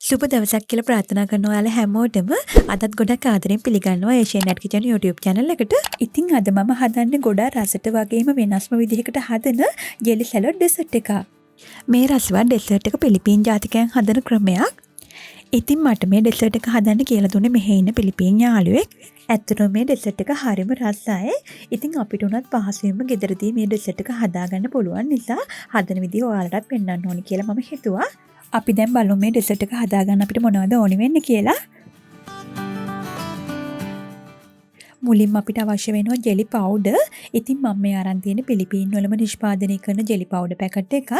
සුබ දවසක් කියලා ප්‍රාර්ථනා කරනවා ඔයාලා හැමෝටම. අදත් ගොඩක් ආදරෙන් පිළිගන්නවා ඒෂියන් නැට් කිචන් YouTube channel එකට. ඉතින් අද මම හදන්නේ ගොඩාක් රසට වගේම වෙනස්ම විදිහකට හදන ජෙලි සැලඩ් ඩෙසර්ට් එකක්. මේ රසවත් ඩෙසර්ට් එක පිලිපීන් ජාතිකයන් හදන ක්‍රමයක්. ඉතින් මට මේ ඩෙසර්ට් එක හදන්න කියලා දුන්නේ මෙහි ඉන්න පිලිපීන් යාළුවෙක්. ඇත්තටම මේ ඩෙසර්ට් එක හරිම රසයි. ඉතින් අපිට උනත් පහසුවෙන්ම ගෙදරදී මේ ඩෙසර්ට් එක හදාගන්න පුළුවන් නිසා හදන විදිහ ඔයාලටත් පෙන්වන්න ඕනි කියලා මම හිතුවා. අපි දැන් බලමු මේ ඩෙසර්ට් එක හදාගන්න අපිට මොනවද ඕනි වෙන්නේ කියලා. මුලින්ම අපිට අවශ්‍ය වෙනවා ජෙලි පවුඩර්. ඉතින් මම මේ අරන් තියෙන පිලිපීන් වලම නිෂ්පාදනය කරන ජෙලි පවුඩර් පැකට් එකක්.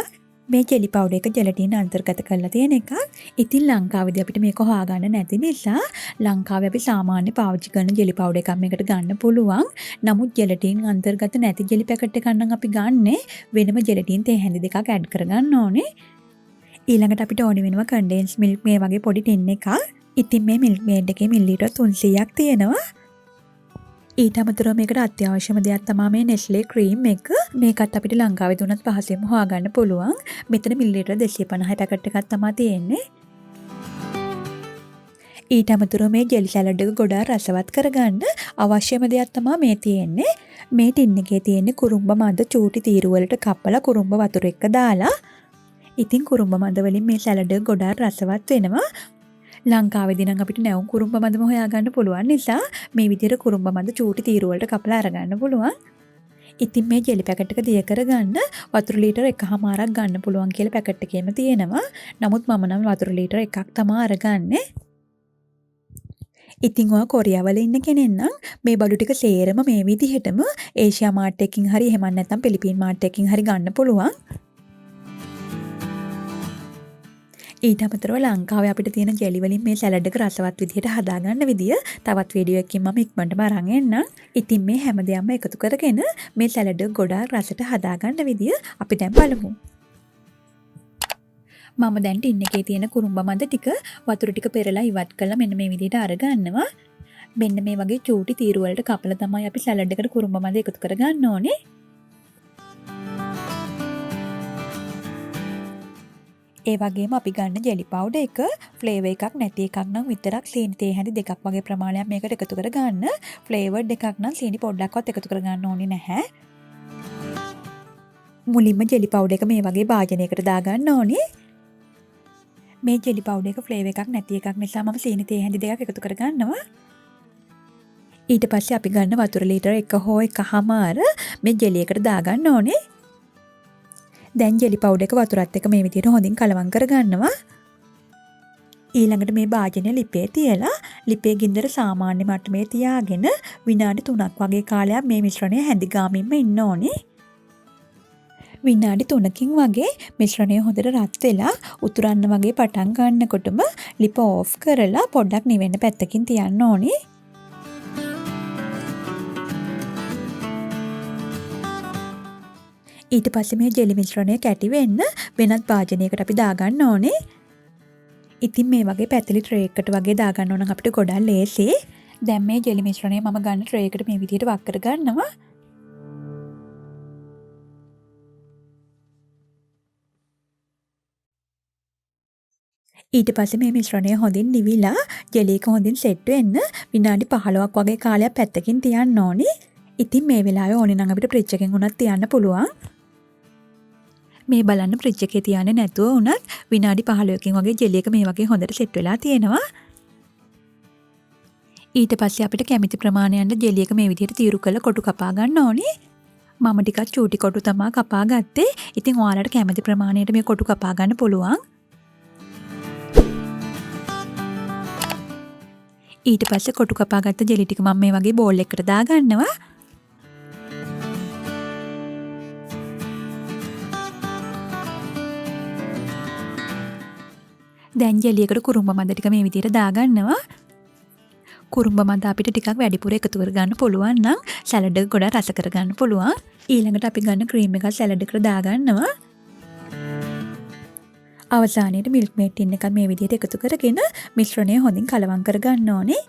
මේ ජෙලි පවුඩර් එක ජෙලටින් අන්තර්ගත කරලා තියෙන එකක්. ඉතින් ලංකාවේදී අපිට මේක හොයාගන්න නැති නිසා ලංකාවේ අපි සාමාන්‍ය පාවිච්චි කරන ජෙලි පවුඩර් එකක් මේකට ගන්න පුළුවන්. නමුත් ජෙලටින් අන්තර්ගත නැති ජෙලි පැකට් එකක් නම් අපි ගන්නේ වෙනම ජෙලටින් තේ හැඳි දෙකක් ඇඩ් කරගන්න ඕනේ. ඊළඟට අපිට ඕනි වෙනවා condensed milk මේ වගේ පොඩි ටින් එකක්. ඉතින් මේ milk maid එකේ මිලිලීටර් 300ක් තියෙනවා. ඊට අමතරව මේකට අත්‍යවශ්‍යම දෙයක් තමයි මේ Nestle cream එක. මේකත් අපිට ලංකාවේ දුන්නත් පහසෙන්ම හොයාගන්න පුළුවන්. මෙතන මිලිලීටර් 250 පැකට් එකක් තමයි තියෙන්නේ. ඊට අමතරව මේ ජෙලි සැලඩ් එක ගොඩාක් රසවත් කරගන්න අවශ්‍යම දෙයක් තමයි මේ තියෙන්නේ. මේ ටින් එකේ තියෙන්නේ කුරුම්බ මද චූටි තීරු වලට කපලා කුරුම්බ වතුර එක්ක දාලා. ඉතින් කුරුම්බ මද වලින් මේ සැලඩ් එක ගොඩාක් රසවත් වෙනවා. ලංකාවේදී නම් අපිට නැවුම් කුරුම්බ මදම හොයාගන්න පුළුවන් නිසා මේ විදිහට කුරුම්බ මද චූටි තීරු වලට කපලා අරගන්න පුළුවන්. ඉතින් මේ ජෙලි පැකට් එක දිය කරගන්න වතුර ලීටර 1.5ක් ගන්න පුළුවන් කියලා පැකට් එකේම තියෙනවා. නමුත් මම නම් වතුර ලීටර 1ක් තමයි අරගන්නේ. ඉතින් ඔය කොරියාව වල ඉන්න කෙනෙක් නම් මේ බඩු ටික සේරම මේ විදිහටම ඒෂියා මාර්ට් එකකින් හරි එහෙම නැත්නම් පිලිපීන් මාර්ට් එකකින් හරි ගන්න පුළුවන්. ඊට අමතරව ලංකාවේ අපිට තියෙන ජෙලි වලින් මේ සැලඩ් එක රසවත් විදිහට හදාගන්න විදිය තවත් වීඩියෝ එකකින් මම ඉක්මනටම අරන් එන්නම්. ඉතින් මේ හැම දෙයක්ම එකතු කරගෙන මේ සැලඩ් එක ගොඩාක් රසට හදාගන්න විදිය අපි දැන් බලමු. මම දැන් ටින් එකේ තියෙන කුරුම්බ මද ටික වතුර ටික පෙරලා ඉවත් කරලා මෙන්න මේ විදිහට අරගන්නවා. මෙන්න මේ වගේ චූටි තීරු වලට කපලා තමයි අපි සැලඩ් එකට කුරුම්බ මද එකතු කරගන්න ඕනේ. ඒ වගේම අපි ගන්න ජෙලි පවුඩර් එක ෆ්ලේවර් එකක් නැති එකක් නම් විතරක් සීනි තේ හැඳි දෙකක් වගේ ප්‍රමාණයක් මේකට එකතු කරගන්න. ෆ්ලේවර්ඩ් එකක් නම් සීනි පොඩ්ඩක්වත් එකතු කරගන්න ඕනේ නැහැ. මුලින්ම ජෙලි පවුඩර් එක මේ වගේ භාජනයකට දාගන්න ඕනේ. මේ ජෙලි පවුඩර් එක ෆ්ලේවර් එකක් නැති එකක් නිසා මම සීනි තේ හැඳි දෙකක් එකතු කරගන්නවා. ඊට පස්සේ අපි ගන්න වතුර ලීටර 1 හෝ 1.5 මේ ජෙලි එකට දාගන්න ඕනේ. දැන් ජෙලි පවුඩර් එක වතුරත් එක්ක මේ විදිහට හොඳින් කලවම් කරගන්නවා. ඊළඟට මේ භාජනය ලිපේ තියලා ලිපේ ගින්දර සාමාන්‍ය මට්ටමේ තියාගෙන විනාඩි 3ක් වගේ කාලයක් මේ මිශ්‍රණය හැඳි ගාමින්ම ඉන්න ඕනේ. විනාඩි 3කින් වගේ මිශ්‍රණය හොඳට රත් වෙලා උතුරන්න වගේ පටන් ගන්නකොටම ලිප ඕෆ් කරලා පොඩ්ඩක් නිවෙන්න පැත්තකින් තියන්න ඕනේ. ඊට පස්සේ මේ ජෙලි මිශ්‍රණය කැටි වෙන්න වෙනත් භාජනයකට අපි දාගන්න ඕනේ. ඉතින් මේ වගේ පැතලි ට්‍රේ එකකට වගේ දාගන්න ඕන අපිට ගොඩක් ලේසි. දැන් මේ ජෙලි මිශ්‍රණය මම ගන්න ට්‍රේ එකට මේ විදිහට වක් කර ගන්නවා. ඊට පස්සේ මේ මිශ්‍රණය හොඳින් නිවිලා ජෙලි එක හොඳින් සෙට් වෙන්න විනාඩි 15ක් වගේ කාලයක් පැත්තකින් තියන්න ඕනේ. ඉතින් මේ වෙලාවේ ඕනේ නම් අපිට ෆ්‍රිජ් එකෙන් උනත් තියන්න පුළුවන්. මේ බලන්න ෆ්‍රිජ් එකේ තියන්නේ නැතුව උනත් විනාඩි 15කින් වගේ ජෙලි එක මේ වගේ හොඳට සෙට් වෙලා තියෙනවා. ඊට පස්සේ අපිට කැමති ප්‍රමාණයට ජෙලි එක මේ විදිහට තීරු කරලා කොටු කපා ගන්න ඕනේ. මම ටිකක් චූටි කොටු තමයි කපා ගත්තේ. ඉතින් ඔයාලට කැමති ප්‍රමාණයට මේ කොටු කපා ගන්න පුළුවන්. ඊට පස්සේ කොටු කපා ගත්ත ජෙලි ටික මම මේ වගේ බෝල් එකකට දාගන්නවා. දැන් ජෙලි එකට කුරුම්බ මද ටික මේ විදිහට දාගන්නවා. කුරුම්බ මද අපිට ටිකක් වැඩිපුර එකතු කරගන්න පුළුවන් නම් සැලඩ් එක ගොඩක් රස කරගන්න පුළුවන්. ඊළඟට අපි ගන්න ක්‍රීම් එකක් සැලඩ් එකට දාගන්නවා. අවසානයේදී මිල්ක් මේඩ් ටින් එකක් මේ විදිහට එකතු කරගෙන මිශ්‍රණය හොඳින් කලවම් කරගන්න ඕනේ.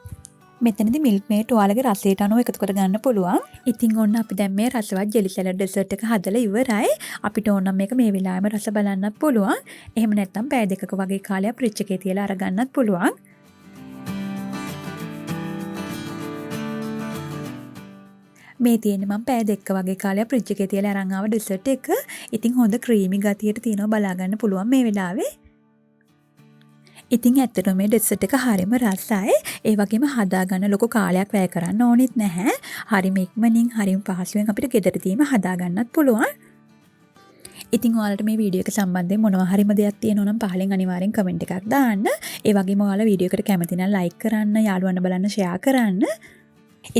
මෙතනදි මිල්ක් මේඩ් ඔයාලගේ රසයට අනුව එකතු කර ගන්න පුළුවන්. ඉතින් ඔන්න අපි දැන් මේ රසවත් ජෙලි සැලඩ් ඩෙසර්ට් එක හදලා ඉවරයි. අපිට ඕන නම් මේක මේ වෙලාවෙම රස බලන්නත් පුළුවන්. එහෙම නැත්නම් පැය දෙකක වගේ කාලයක් ෆ්‍රිජ් එකේ තියලා අරගන්නත් පුළුවන්. මේ තියෙන්නේ මම පැය දෙකක වගේ කාලයක් ෆ්‍රිජ් එකේ තියලා අරන් ආව ඩෙසර්ට් එක. ඉතින් හොඳ ක්‍රීමි ගතියට තියෙනවා බලා ගන්න පුළුවන් මේ වෙලාවේ. ඉතින් ඇත්තටම මේ ඩෙසර්ට් එක හරිම රසයි. ඒ වගේම හදාගන්න ලොකු කාලයක් වැය කරන්න ඕනෙත් නැහැ. හරිම ඉක්මනින් හරිම පහසුවෙන් අපිට ගෙදරදීම හදාගන්නත් පුළුවන්. ඉතින් ඔයාලට මේ වීඩියෝ එක සම්බන්ධයෙන් මොනවා හරිම දෙයක් තියෙනවා නම් පහලින් අනිවාර්යෙන් කමෙන්ට් එකක් දාන්න. ඒ වගේම ඔයාලා වීඩියෝ එකට කැමති නම් ලයික් කරන්න, යාළුවන්ට බලන්න ෂෙයා කරන්න.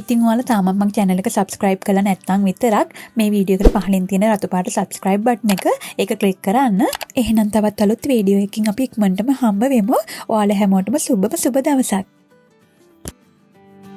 ඉතින් ඔයාලා තාමත් මගේ channel එක subscribe කරලා නැත්නම් විතරක් මේ වීඩියෝ එකට පහලින් තියෙන රතු පාට subscribe button එක ඒක click කරන්න. එහෙනම් තවත් අලුත් වීඩියෝ එකකින් අපි ඉක්මනටම හම්බ වෙමු. ඔයාලා හැමෝටම සුබ දවසක්.